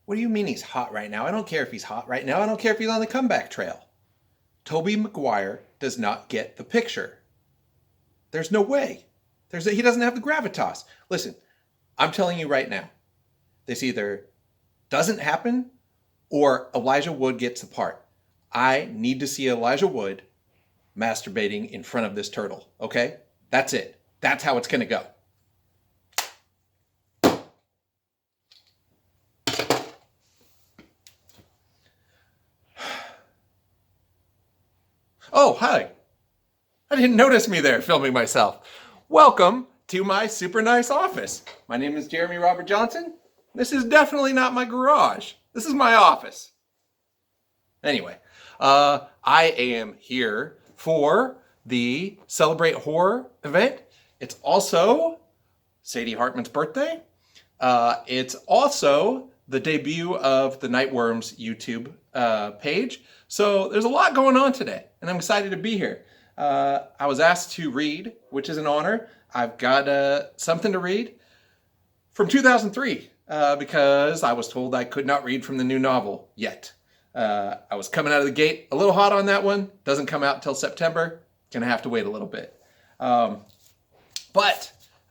What do you mean he's hot right now? I don't care if he's hot right now. I don't care if he's on the comeback trail. Tobey Maguire does not get the picture. There's no way. He doesn't have the gravitas. Listen, I'm telling you right now, this either doesn't happen or Elijah Wood gets the part. I need to see Elijah Wood masturbating in front of this turtle, okay? That's it. That's how it's going to go. Oh, hi. I didn't notice me there filming myself. Welcome to my super nice office. My name is Jeremy Robert Johnson. This is definitely not my garage. This is my office. Anyway, I am here for the Celebrate Horror event. It's also Sadie Hartman's birthday. It's also the debut of the Nightworms YouTube page. So there's a lot going on today, and I'm excited to be here. I was asked to read, which is an honor. I've got something to read from 2003 because I was told I could not read from the new novel yet. I was coming out of the gate a little hot on that one. Doesn't come out until September. Gonna have to wait a little bit. But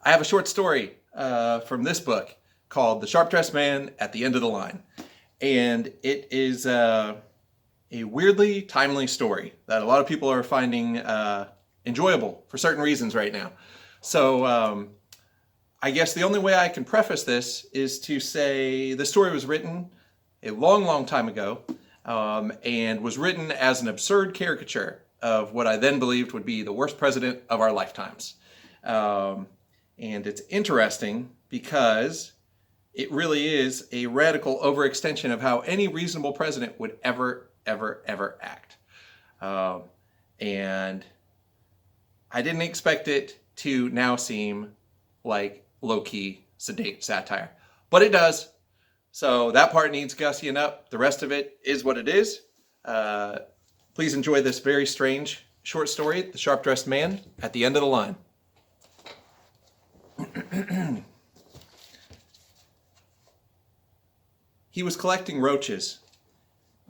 I have a short story from this book called The Sharp Dressed Man at the End of the Line. And it is a weirdly timely story that a lot of people are finding enjoyable for certain reasons right now. So I guess the only way I can preface this is to say the story was written a long, long time ago and was written as an absurd caricature of what I then believed would be the worst president of our lifetimes. And it's interesting because it really is a radical overextension of how any reasonable president would ever act. And I didn't expect it to now seem like low-key, sedate satire. But it does. So that part needs gussying up. The rest of it is what it is. Please enjoy this very strange short story, The Sharp Dressed Man at the End of the Line. He was collecting roaches.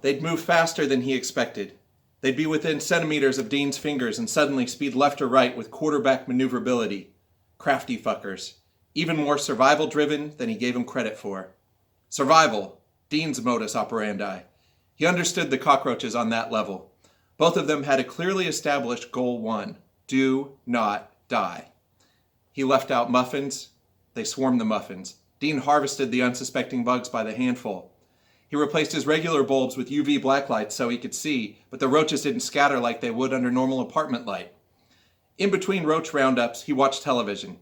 They'd move faster than he expected. They'd be within centimeters of Dean's fingers and suddenly speed left or right with quarterback maneuverability. Crafty fuckers. Even more survival-driven than he gave him credit for. Survival, Dean's modus operandi. He understood the cockroaches on that level. Both of them had a clearly established goal one. Do not die. He left out muffins. They swarmed the muffins. Dean harvested the unsuspecting bugs by the handful. He replaced his regular bulbs with UV blacklights so he could see, but the roaches didn't scatter like they would under normal apartment light. In between roach roundups, he watched television.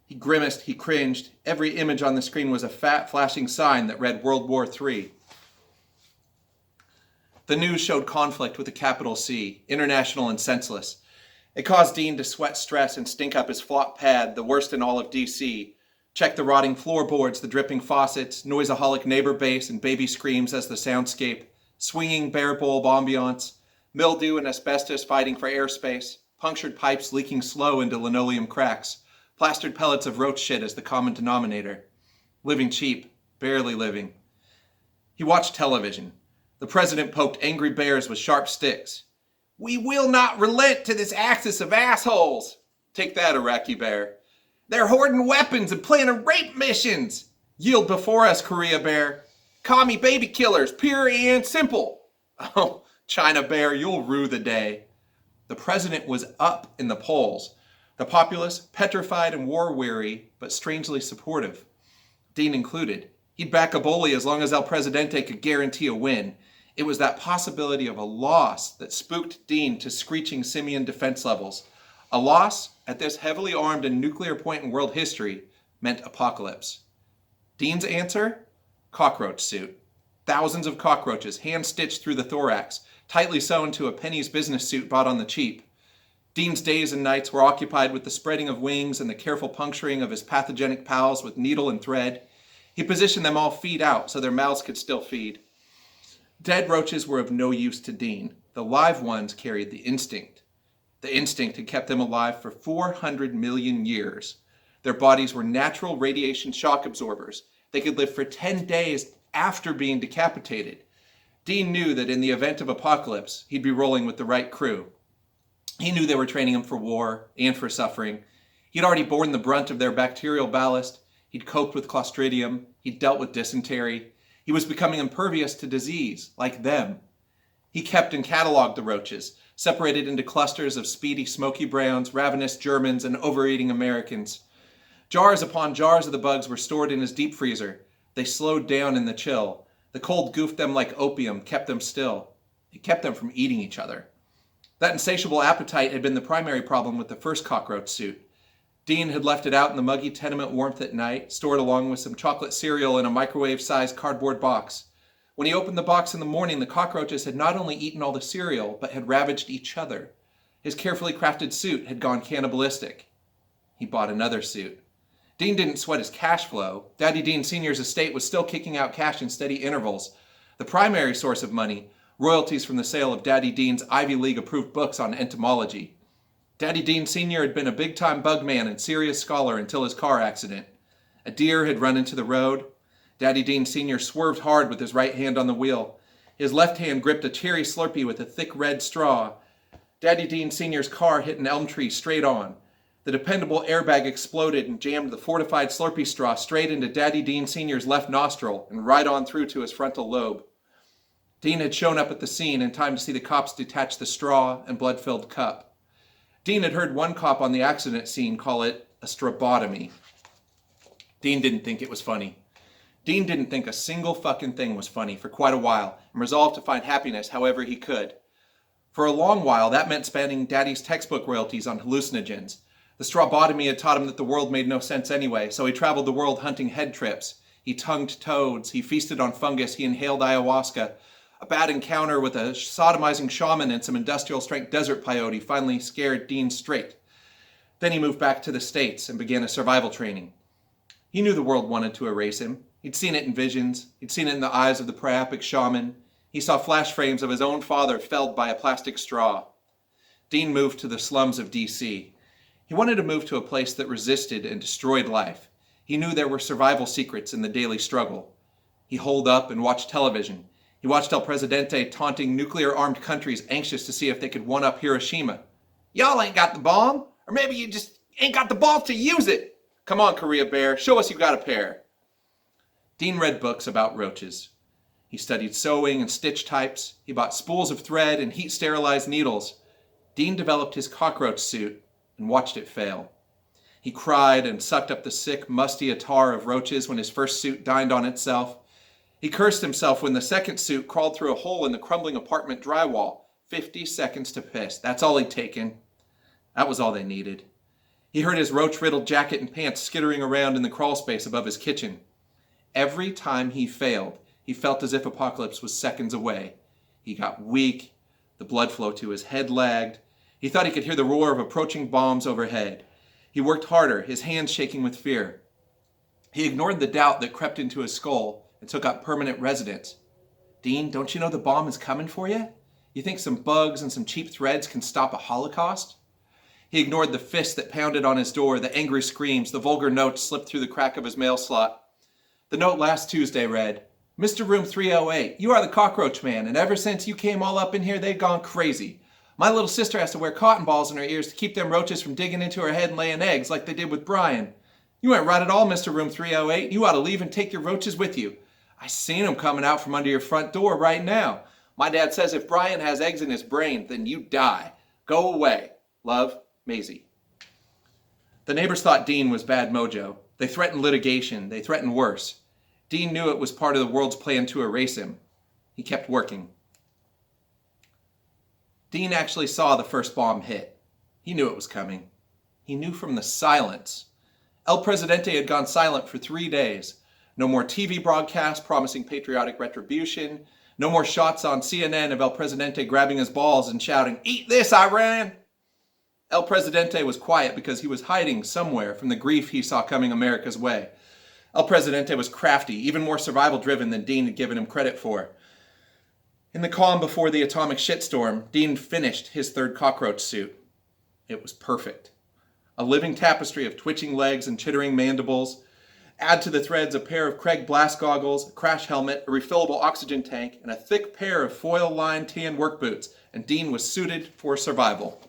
He grimaced, he cringed. Every image on the screen was a fat, flashing sign that read World War III. The news showed conflict with a capital C, international and senseless. It caused Dean to sweat stress and stink up his flop pad, the worst in all of D.C., check the rotting floorboards, the dripping faucets, noiseaholic neighbor bass and baby screams as the soundscape, swinging bare bulb ambiance, mildew and asbestos fighting for airspace, punctured pipes leaking slow into linoleum cracks, plastered pellets of roach shit as the common denominator. Living cheap, barely living. He watched television. The president poked angry bears with sharp sticks. "We will not relent to this axis of assholes." Take that, Iraqi bear. "They're hoarding weapons and planning rape missions." Yield before us, Korea bear. "Commie baby killers, pure and simple." Oh, China bear, you'll rue the day. The president was up in the polls. The populace, petrified and war-weary, but strangely supportive. Dean included. He'd back a bully as long as El Presidente could guarantee a win. It was that possibility of a loss that spooked Dean to screeching simian defense levels. A loss, at this heavily armed and nuclear point in world history, meant apocalypse. Dean's answer? Cockroach suit. Thousands of cockroaches, hand-stitched through the thorax, tightly sewn to a penny's business suit bought on the cheap. Dean's days and nights were occupied with the spreading of wings and the careful puncturing of his pathogenic pals with needle and thread. He positioned them all feet out so their mouths could still feed. Dead roaches were of no use to Dean. The live ones carried the instinct. The instinct had kept them alive for 400 million years. Their bodies were natural radiation shock absorbers. They could live for 10 days after being decapitated. Dean knew that in the event of apocalypse, he'd be rolling with the right crew. He knew they were training him for war and for suffering. He'd already borne the brunt of their bacterial ballast. He'd coped with Clostridium. He'd dealt with dysentery. He was becoming impervious to disease, like them. He kept and cataloged the roaches, separated into clusters of speedy smoky browns, ravenous Germans, and overeating Americans. Jars upon jars of the bugs were stored in his deep freezer. They slowed down in the chill. The cold goofed them like opium, kept them still. It kept them from eating each other. That insatiable appetite had been the primary problem with the first cockroach suit. Dean had left it out in the muggy tenement warmth at night, stored along with some chocolate cereal in a microwave-sized cardboard box. When he opened the box in the morning, the cockroaches had not only eaten all the cereal, but had ravaged each other. His carefully crafted suit had gone cannibalistic. He bought another suit. Dean didn't sweat his cash flow. Daddy Dean Sr.'s estate was still kicking out cash in steady intervals. The primary source of money, royalties from the sale of Daddy Dean's Ivy League-approved books on entomology. Daddy Dean Sr. had been a big-time bug man and serious scholar until his car accident. A deer had run into the road. Daddy Dean Sr. swerved hard with his right hand on the wheel. His left hand gripped a cherry Slurpee with a thick red straw. Daddy Dean Sr.'s car hit an elm tree straight on. The dependable airbag exploded and jammed the fortified Slurpee straw straight into Daddy Dean Sr.'s left nostril and right on through to his frontal lobe. Dean had shown up at the scene in time to see the cops detach the straw and blood-filled cup. Dean had heard one cop on the accident scene call it a strabotomy. Dean didn't think it was funny. Dean didn't think a single fucking thing was funny for quite a while and resolved to find happiness however he could. For a long while, that meant spending Daddy's textbook royalties on hallucinogens. The strabotomy had taught him that the world made no sense anyway, so he traveled the world hunting head trips. He tongued toads, he feasted on fungus, he inhaled ayahuasca. A bad encounter with a sodomizing shaman and some industrial-strength desert peyote finally scared Dean straight. Then he moved back to the States and began a survival training. He knew the world wanted to erase him. He'd seen it in visions. He'd seen it in the eyes of the priapic shaman. He saw flash frames of his own father felled by a plastic straw. Dean moved to the slums of D.C. He wanted to move to a place that resisted and destroyed life. He knew there were survival secrets in the daily struggle. He holed up and watched television. He watched El Presidente taunting nuclear-armed countries anxious to see if they could one-up Hiroshima. Y'all ain't got the bomb, or maybe you just ain't got the balls to use it. Come on, Korea Bear, show us you got a pair. Dean read books about roaches. He studied sewing and stitch types. He bought spools of thread and heat-sterilized needles. Dean developed his cockroach suit and watched it fail. He cried and sucked up the sick, musty attar of roaches when his first suit dined on itself. He cursed himself when the second suit crawled through a hole in the crumbling apartment drywall. 50 seconds to piss. That's all he'd taken. That was all they needed. He heard his roach-riddled jacket and pants skittering around in the crawl space above his kitchen. Every time he failed, he felt as if apocalypse was seconds away. He got weak. The blood flow to his head lagged. He thought he could hear the roar of approaching bombs overhead. He worked harder, his hands shaking with fear. He ignored the doubt that crept into his skull and took up permanent residence. Dean, don't you know the bomb is coming for you? You think some bugs and some cheap threads can stop a Holocaust? He ignored the fists that pounded on his door, the angry screams, the vulgar notes slipped through the crack of his mail slot. The note last Tuesday read, Mr. Room 308, you are the cockroach man, and ever since you came all up in here, they've gone crazy. My little sister has to wear cotton balls in her ears to keep them roaches from digging into her head and laying eggs like they did with Brian. You ain't right at all, Mr. Room 308. You ought to leave and take your roaches with you. I seen them coming out from under your front door right now. My dad says if Brian has eggs in his brain, then you die. Go away. Love, Maisie. The neighbors thought Dean was bad mojo. They threatened litigation. They threatened worse. Dean knew it was part of the world's plan to erase him. He kept working. Dean actually saw the first bomb hit. He knew it was coming. He knew from the silence. El Presidente had gone silent for 3 days. No more TV broadcasts promising patriotic retribution. No more shots on CNN of El Presidente grabbing his balls and shouting, "Eat this, Iran!" El Presidente was quiet because he was hiding somewhere from the grief he saw coming America's way. El Presidente was crafty, even more survival-driven than Dean had given him credit for. In the calm before the atomic shitstorm, Dean finished his third cockroach suit. It was perfect. A living tapestry of twitching legs and chittering mandibles. Add to the threads a pair of Craig blast goggles, a crash helmet, a refillable oxygen tank, and a thick pair of foil-lined tan work boots, and Dean was suited for survival.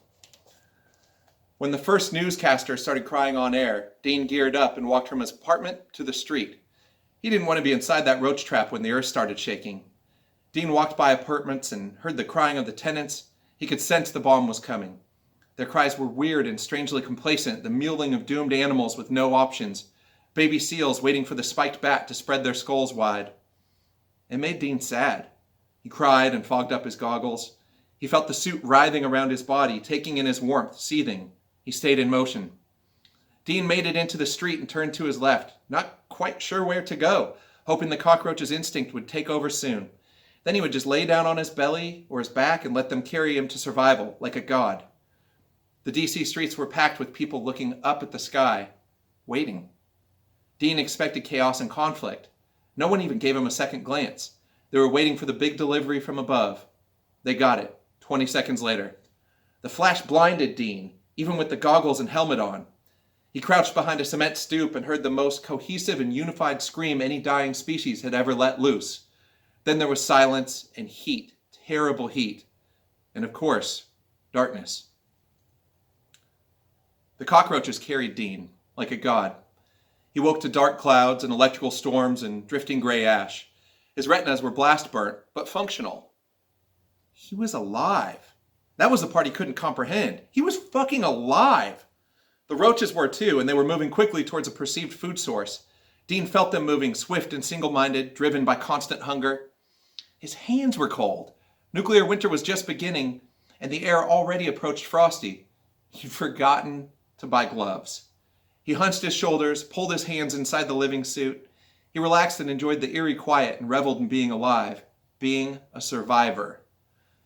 When the first newscaster started crying on air, Dean geared up and walked from his apartment to the street. He didn't want to be inside that roach trap when the earth started shaking. Dean walked by apartments and heard the crying of the tenants. He could sense the bomb was coming. Their cries were weird and strangely complacent, the mewling of doomed animals with no options, baby seals waiting for the spiked bat to spread their skulls wide. It made Dean sad. He cried and fogged up his goggles. He felt the suit writhing around his body, taking in his warmth, seething. He stayed in motion. Dean made it into the street and turned to his left, not quite sure where to go, hoping the cockroach's instinct would take over soon. Then he would just lay down on his belly or his back and let them carry him to survival, like a god. The DC streets were packed with people looking up at the sky, waiting. Dean expected chaos and conflict. No one even gave him a second glance. They were waiting for the big delivery from above. They got it, 20 seconds later. The flash blinded Dean, even with the goggles and helmet on. He crouched behind a cement stoop and heard the most cohesive and unified scream any dying species had ever let loose. Then there was silence and heat, terrible heat, and of course, darkness. The cockroaches carried Dean like a god. He woke to dark clouds and electrical storms and drifting gray ash. His retinas were blast burnt, but functional. He was alive. That was the part he couldn't comprehend. He was fucking alive. The roaches were too, and they were moving quickly towards a perceived food source. Dean felt them moving, swift and single-minded, driven by constant hunger. His hands were cold. Nuclear winter was just beginning, and the air already approached frosty. He'd forgotten to buy gloves. He hunched his shoulders, pulled his hands inside the living suit. He relaxed and enjoyed the eerie quiet and reveled in being alive, being a survivor.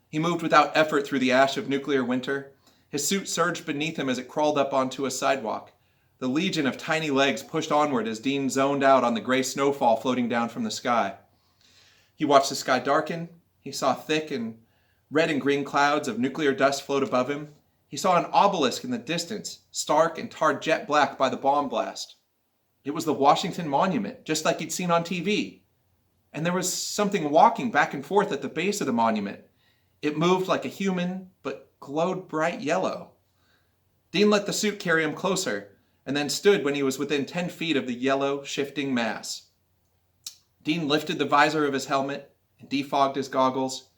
He moved without effort through the ash of nuclear winter. His suit surged beneath him as it crawled up onto a sidewalk. The legion of tiny legs pushed onward as Dean zoned out on the gray snowfall floating down from the sky. He watched the sky darken. He saw thick and red and green clouds of nuclear dust float above him. He saw an obelisk in the distance, stark and tarred jet black by the bomb blast. It was the Washington Monument, just like he'd seen on TV. And there was something walking back and forth at the base of the monument. It moved like a human, but glowed bright yellow. Dean let the suit carry him closer, and then stood when he was within 10 feet of the yellow, shifting mass. Dean lifted the visor of his helmet and defogged his goggles.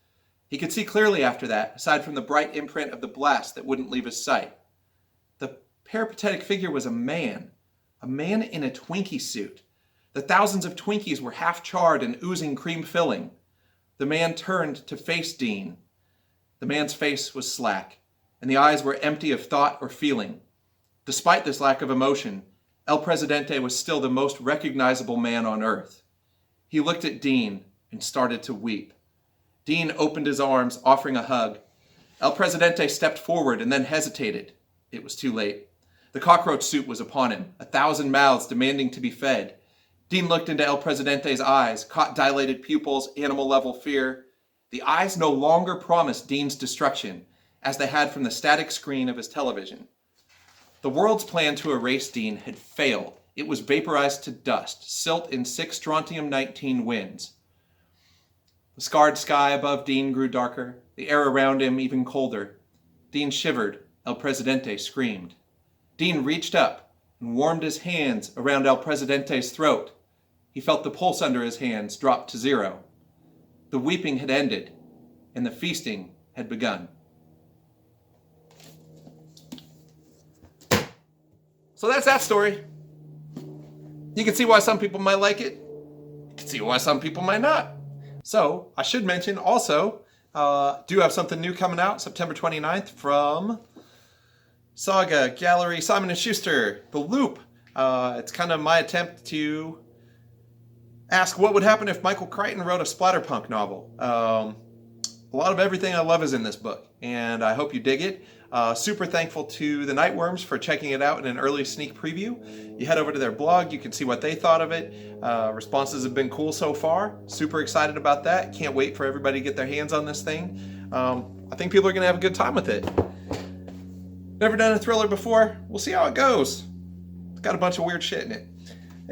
He could see clearly after that, aside from the bright imprint of the blast that wouldn't leave his sight. The peripatetic figure was a man in a Twinkie suit. The thousands of Twinkies were half charred and oozing cream filling. The man turned to face Dean. The man's face was slack, and the eyes were empty of thought or feeling. Despite this lack of emotion, El Presidente was still the most recognizable man on earth. He looked at Dean and started to weep. Dean opened his arms, offering a hug. El Presidente stepped forward and then hesitated. It was too late. The cockroach suit was upon him, 1,000 mouths demanding to be fed. Dean looked into El Presidente's eyes, caught dilated pupils, animal-level fear. The eyes no longer promised Dean's destruction, as they had from the static screen of his television. The world's plan to erase Dean had failed. It was vaporized to dust, silt in 6 strontium-19 winds. The scarred sky above Dean grew darker, the air around him even colder. Dean shivered. El Presidente screamed. Dean reached up and warmed his hands around El Presidente's throat. He felt the pulse under his hands drop to 0. The weeping had ended, and the feasting had begun. So that's that story. You can see why some people might like it. You can see why some people might not. So, I should mention also, do have something new coming out September 29th from SAGA, Gallery, Simon & Schuster, The Loop. It's kind of my attempt to ask what would happen if Michael Crichton wrote a splatterpunk novel. A lot of everything I love is in this book, and I hope you dig it. Super thankful to the Nightworms for checking it out in an early sneak preview. You head over to their blog, you can see what they thought of it. Responses have been cool so far. Super excited about that. Can't wait for everybody to get their hands on this thing. I think people are going to have a good time with it. Never done a thriller before. We'll see how it goes. It's got a bunch of weird shit in it.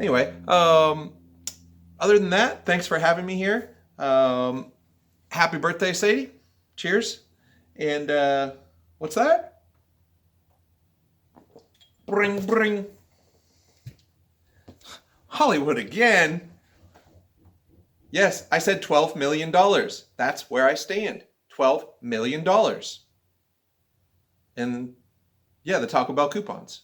Anyway, other than that, thanks for having me here. Happy birthday, Sadie. Cheers. And what's that? Bring, bring. Hollywood again. Yes, I said $12 million. That's where I stand. $12 million. And yeah, the Taco Bell coupons.